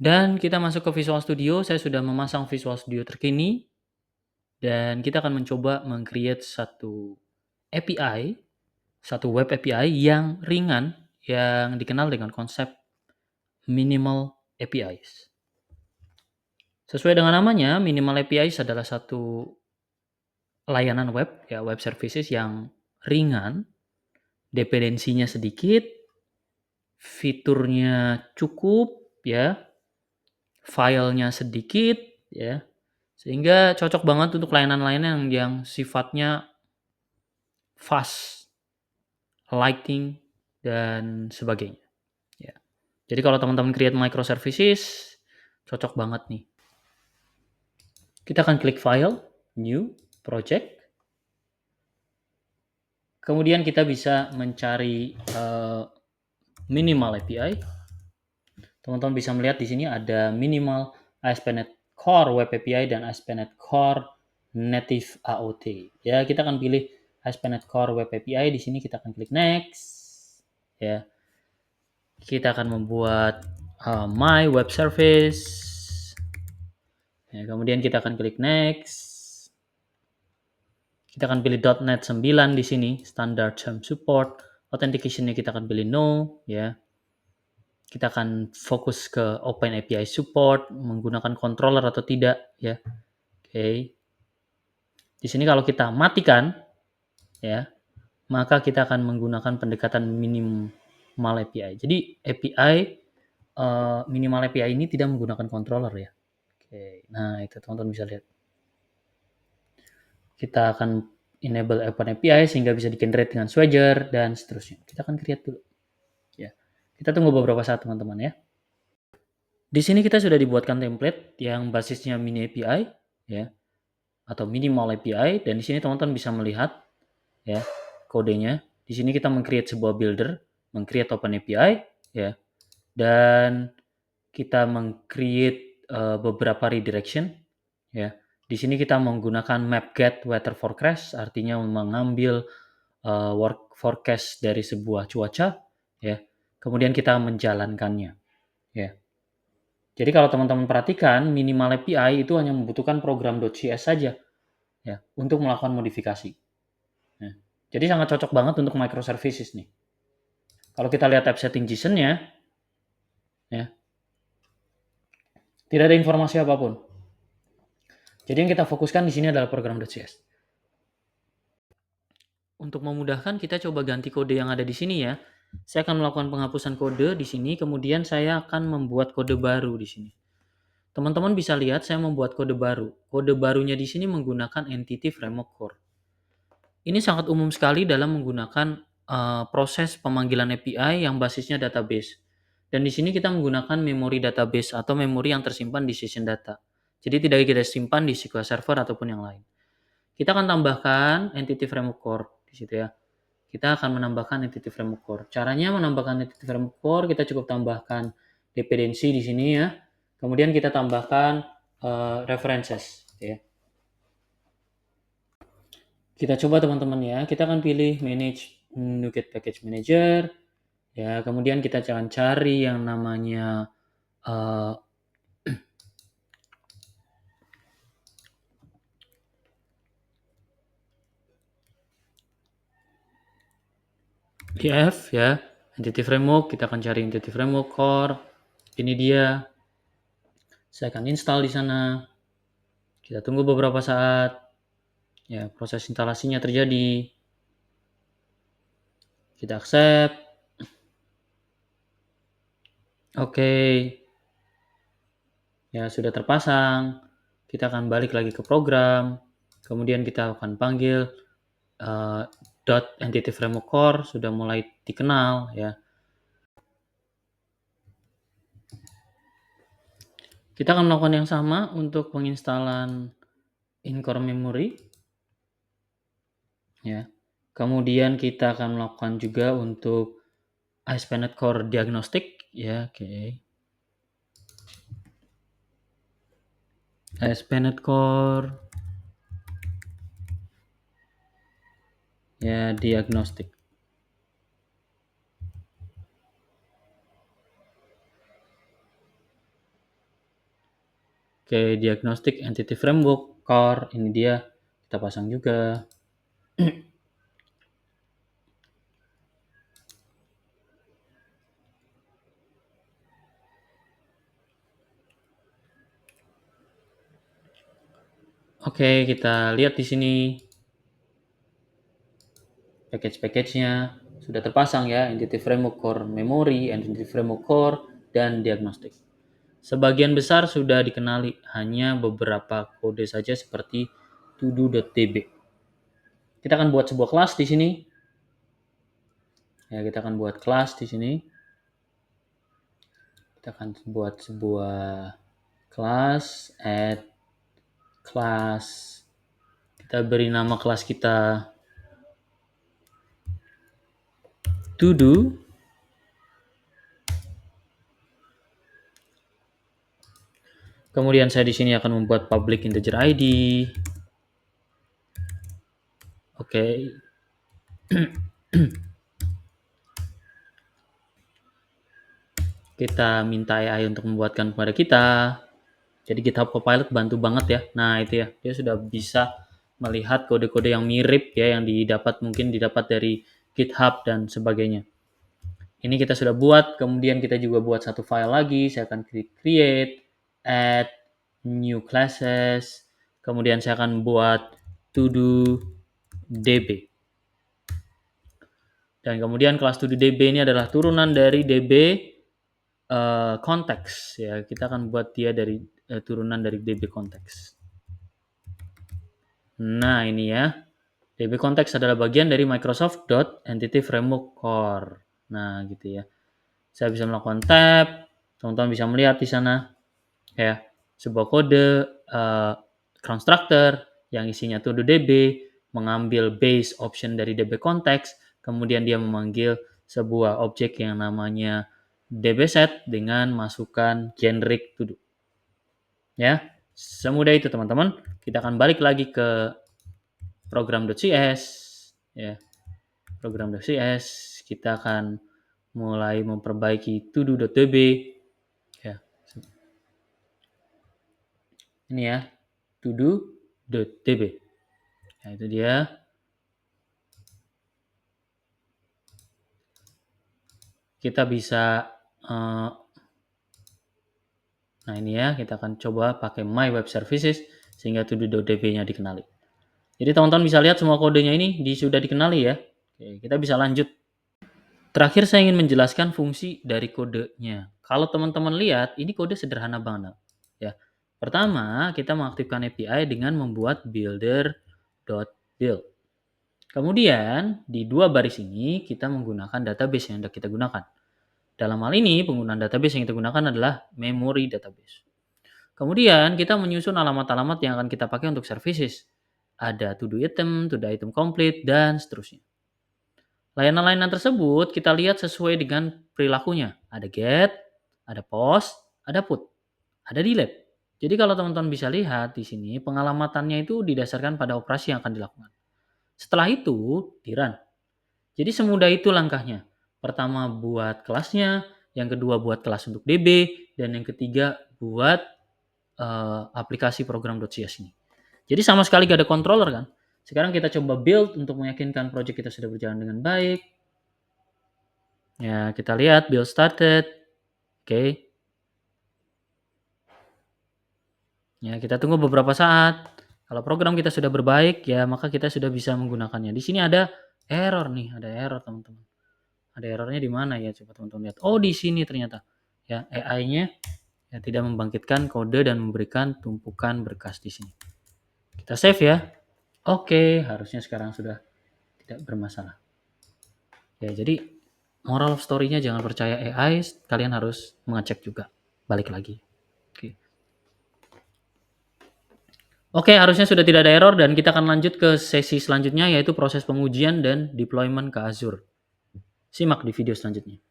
Dan kita masuk ke Visual Studio, saya sudah memasang Visual Studio terkini, dan kita akan mencoba meng-create satu API, satu web API yang ringan, yang dikenal dengan konsep minimal APIs. Sesuai dengan namanya, minimal APIs adalah satu layanan web, ya web services yang ringan, dependensinya sedikit, fiturnya cukup, ya, filenya sedikit, ya, sehingga cocok banget untuk layanan-layanan yang sifatnya fast, lighting, dan sebagainya. Ya. Jadi kalau teman-teman create microservices, cocok banget nih. Kita akan klik File, New, Project. Kemudian kita bisa mencari minimal API. Teman-teman bisa melihat di sini ada minimal ASP.NET Core Web API dan ASP.NET Core Native AOT. Ya, kita akan pilih ASP.NET Core Web API. Di sini kita akan klik Next. Ya, kita akan membuat My Web Service. Ya, kemudian kita akan klik Next. Kita akan pilih .NET 9 di sini, Standard Term Support. Authentication-nya kita akan pilih No, ya. Kita akan fokus ke Open API Support, menggunakan controller atau tidak, ya. Oke. Di sini kalau kita matikan, ya, maka kita akan menggunakan pendekatan minimal API. Jadi API minimal API ini tidak menggunakan controller, ya. Oke. Nah, itu teman-teman bisa lihat. Kita akan enable Open API sehingga bisa di-generate dengan Swagger dan seterusnya. Kita akan create dulu. Ya. Kita tunggu beberapa saat teman-teman ya. Di sini kita sudah dibuatkan template yang basisnya mini API ya atau minimal API, dan di sini teman-teman bisa melihat ya kodenya. Di sini kita meng-create sebuah builder, meng-create Open API ya. Dan kita meng-create beberapa redirection ya. Di sini kita menggunakan map get weather forecast, artinya mengambil work forecast dari sebuah cuaca ya. Kemudian kita menjalankannya ya. Jadi kalau teman-teman perhatikan, minimal API itu hanya membutuhkan program.cs saja ya untuk melakukan modifikasi. Ya. Jadi sangat cocok banget untuk microservices nih. Kalau kita lihat tab setting JSON-nya ya, tidak ada informasi apapun. Jadi yang kita fokuskan di sini adalah program.cs. Untuk memudahkan, kita coba ganti kode yang ada di sini ya. Saya akan melakukan penghapusan kode di sini, kemudian saya akan membuat kode baru di sini. Teman-teman bisa lihat saya membuat kode baru. Kode barunya di sini menggunakan Entity Framework Core. Ini sangat umum sekali dalam menggunakan proses pemanggilan API yang basisnya database. Dan di sini kita menggunakan memori database atau memori yang tersimpan di session data. Jadi tidak kita simpan di SQL Server ataupun yang lain. Kita akan tambahkan Entity Framework Core di situ ya. Kita akan menambahkan Entity Framework Core. Caranya menambahkan Entity Framework Core, kita cukup tambahkan dependensi di sini ya. Kemudian kita tambahkan references ya. Kita coba teman-teman ya. Kita akan pilih Manage NuGet Package Manager. Ya, kemudian kita akan cari yang namanya EF ya, Entity Framework. Kita akan cari Entity Framework Core. Ini dia. Saya akan install di sana. Kita tunggu beberapa saat. Ya, proses instalasinya terjadi. Kita accept. Oke. Ya, sudah terpasang. Kita akan balik lagi ke program. Kemudian kita akan panggil .entity framework core sudah mulai dikenal ya. Kita akan melakukan yang sama untuk penginstalan in-core memory ya. Kemudian kita akan melakukan juga untuk ASP.NET Core Diagnostic ya, oke. ASP.NET Core ya Diagnostic. Oke, diagnostic entity framework core, ini dia, kita pasang juga. Oke, kita lihat di sini package-package-nya sudah terpasang ya, entity framework core memory, entity framework core, dan diagnostic. Sebagian besar sudah dikenali, hanya beberapa kode saja seperti todo.db. Kita akan buat sebuah kelas di sini. Ya, kita akan buat kelas di sini. Kita akan buat sebuah kelas add class. Kita beri nama kelas kita todo. Kemudian saya di sini akan membuat public integer ID. Oke. Kita minta AI untuk membuatkan kepada kita. Jadi GitHub Copilot bantu banget ya. Nah, itu ya. Dia sudah bisa melihat kode-kode yang mirip ya, yang mungkin didapat dari GitHub dan sebagainya. Ini kita sudah buat, kemudian kita juga buat satu file lagi. Saya akan klik create, add, new classes, kemudian saya akan buat todo db. Dan kemudian kelas todo db ini adalah turunan dari db konteks ya. Kita akan buat dia dari turunan dari db konteks. Nah, ini ya. DB Context adalah bagian dari Microsoft Entity Framework Core. Nah, gitu ya. Saya bisa melakukan tab, teman-teman bisa melihat di sana ya, sebuah kode constructor yang isinya todo DB mengambil base option dari DB Context, kemudian dia memanggil sebuah objek yang namanya dbset dengan masukan generic todo. Ya, semudah itu teman-teman. Kita akan balik lagi ke program.cs ya. Program.cs kita akan mulai memperbaiki todo.db ya. Ini ya, todo.db. Nah, itu dia. Kita bisa nah ini ya, kita akan coba pakai my web services sehingga todo.db-nya dikenali. Jadi teman-teman bisa lihat semua kodenya ini sudah dikenali ya. Oke, kita bisa lanjut. Terakhir saya ingin menjelaskan fungsi dari kodenya. Kalau teman-teman lihat, ini kode sederhana banget ya. Pertama, kita mengaktifkan API dengan membuat builder.build. Kemudian, di dua baris ini kita menggunakan database yang kita gunakan. Dalam hal ini, penggunaan database yang kita gunakan adalah memory database. Kemudian, kita menyusun alamat-alamat yang akan kita pakai untuk services. Ada to-do item complete, dan seterusnya. Layanan-layanan tersebut kita lihat sesuai dengan perilakunya. Ada get, ada post, ada put, ada delete. Jadi kalau teman-teman bisa lihat di sini, pengalamatannya itu didasarkan pada operasi yang akan dilakukan. Setelah itu, di-run. Jadi semudah itu langkahnya. Pertama buat kelasnya, yang kedua buat kelas untuk DB, dan yang ketiga buat aplikasi program.cs ini. Jadi sama sekali gak ada controller kan. Sekarang kita coba build untuk meyakinkan project kita sudah berjalan dengan baik. Ya, kita lihat build started. Oke. Ya, kita tunggu beberapa saat. Kalau program kita sudah berbaik, ya maka kita sudah bisa menggunakannya. Di sini ada error nih, ada error teman-teman. Ada errornya di mana ya? Coba teman-teman lihat. Oh, di sini ternyata. Ya, AI-nya ya tidak membangkitkan kode dan memberikan tumpukan berkas di sini. Kita save ya. Oke, harusnya sekarang sudah tidak bermasalah. Ya, jadi moral of story-nya jangan percaya AI, kalian harus mengecek juga. Balik lagi. Oke, harusnya sudah tidak ada error dan kita akan lanjut ke sesi selanjutnya yaitu proses pengujian dan deployment ke Azure. Simak di video selanjutnya.